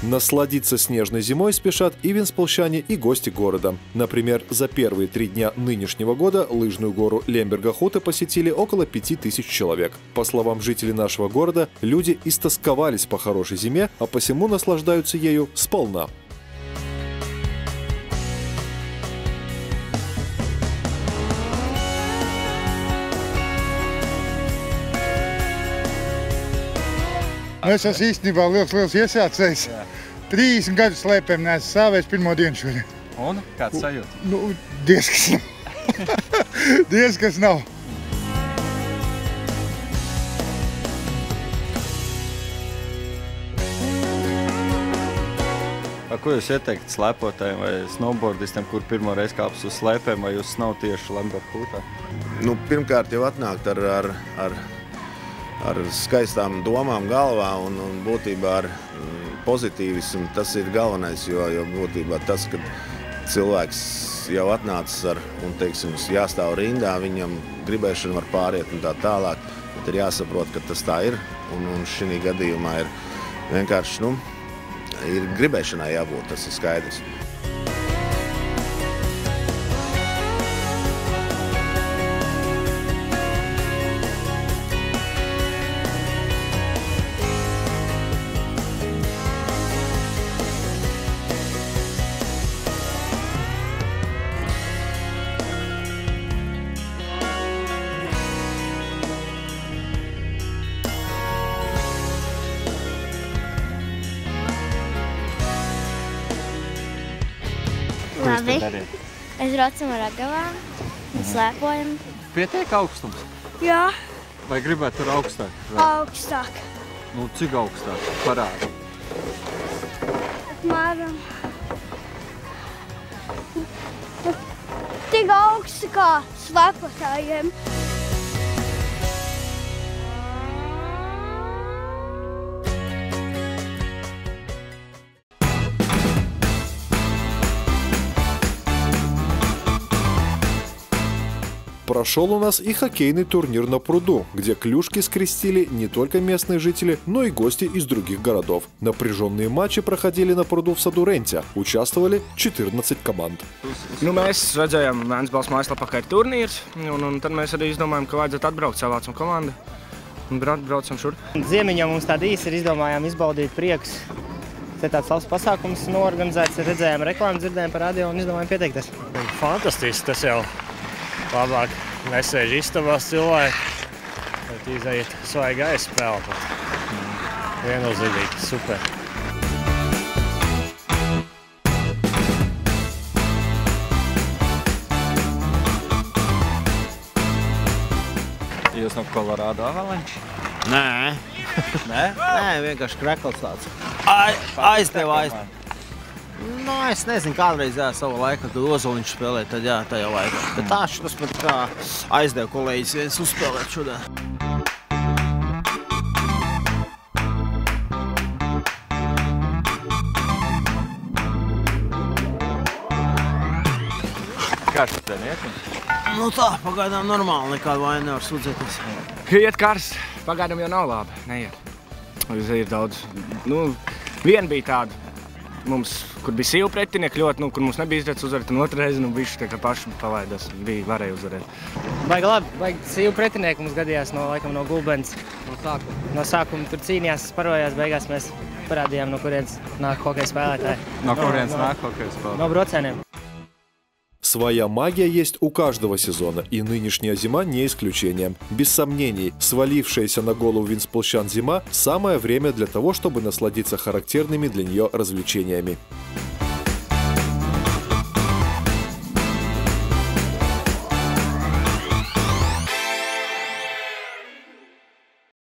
Насладиться снежной зимой спешат и винсполчане, и гости города. Например, за первые 3 дня нынешнего года лыжную гору Лемберга-Хуте посетили около 5000 человек. По словам жителей нашего города, люди истосковались по хорошей зиме, а посему наслаждаются ею сполна. Es esmu īstenībā liels iesācējs. 30 gadus slēpēm neesmu stāvējis pirmo dienu šodien. Un kāds sajūta? Diezkas nav. Diezkas nav. Ko jūs ieteikt slēpotājiem vai snowboardistiem, kur pirmo reizi kāps uz slēpēm vai uz nav tieši Lemberga-Hutē? Pirmkārt jau atnākt ar skaistām domām galvā un būtībā ar pozitīvismu. Tas ir galvenais, jo būtībā tas, kad cilvēks jau atnācis un, teiksim, jāstāv rindā, viņam gribēšana var pāriet un tā tālāk, bet ir jāsaprot, ka tas tā ir. Un šī gadījumā ir vienkārši, ir gribēšanai jābūt, tas ir skaidrs. Labi. Mēs braucam ar Ragavām un slēpojam. Pietiek augstums? Jā. Vai gribētu tur augstāk? Augstāk. Cik augstāk? Parādi. Apmēram. Tik augsti kā slēpotājiem. Прошел у нас и хоккейный турнир на пруду, где клюшки скрестили не только местные жители, но и гости из других городов. Напряженные матчи проходили на пруду в саду Рентя. Участвовали 14 команд. Mēs redzējām, Vēncpils mājaslapā, ka ir turnīrs, un tad mēs arī izdomājām, ka vajadzētu atbraukt, savācam komandu un braucam šur. Ziemiņā mums tāda īsi ir, izdomājām izbaudīt prieks. Te tāds labs pasākums norganizēts, redzējām reklāmu, dzirdējām par radio un izdomājām pieteikties. Fantastiski, tas jau labāk nesēž istabās cilvēki, bet izajiet svaigi aizspēlēt. Viennozīmīgi, super. Jūs no Kolorādo Avalanche? Nē. Nē? Nē, vienkārši krekls tāds. Aizdeva. Es nezinu, kādreiz savu laiku, kad Ozoliņš spēlēja, tad jā, tajā laikā. Bet tas pat kā aizdeva kolēģis viens uzspēlēt šodien. Kā šodien iet? Tā, pagaidām normāli, nekādu vainu nevar sūdzēties. Iet karsts, pagaidām jau nav labi, neiet. Ir daudz, viena bija tāda. Mums, kur bija sīvu pretinieki ļoti, kur mums nebija izdarīts uzvarēt, un otra reize, bišķi tā kā paši palaidās, varēja uzvarēt. Baigi labi, sīvu pretinieki mums gadījās no Gulbens. No sākuma tur cīnījās, parojās, beigās mēs parādījām, no kurienes nāk hokeja spēlētāji. No kurienes nāk hokeja spēlētāji? No Brocēniem. Своя магия есть у каждого сезона, и нынешняя зима не исключением. Без сомнений, свалившаяся на голову винсполчан зима – самое время для того, чтобы насладиться характерными для нее развлечениями.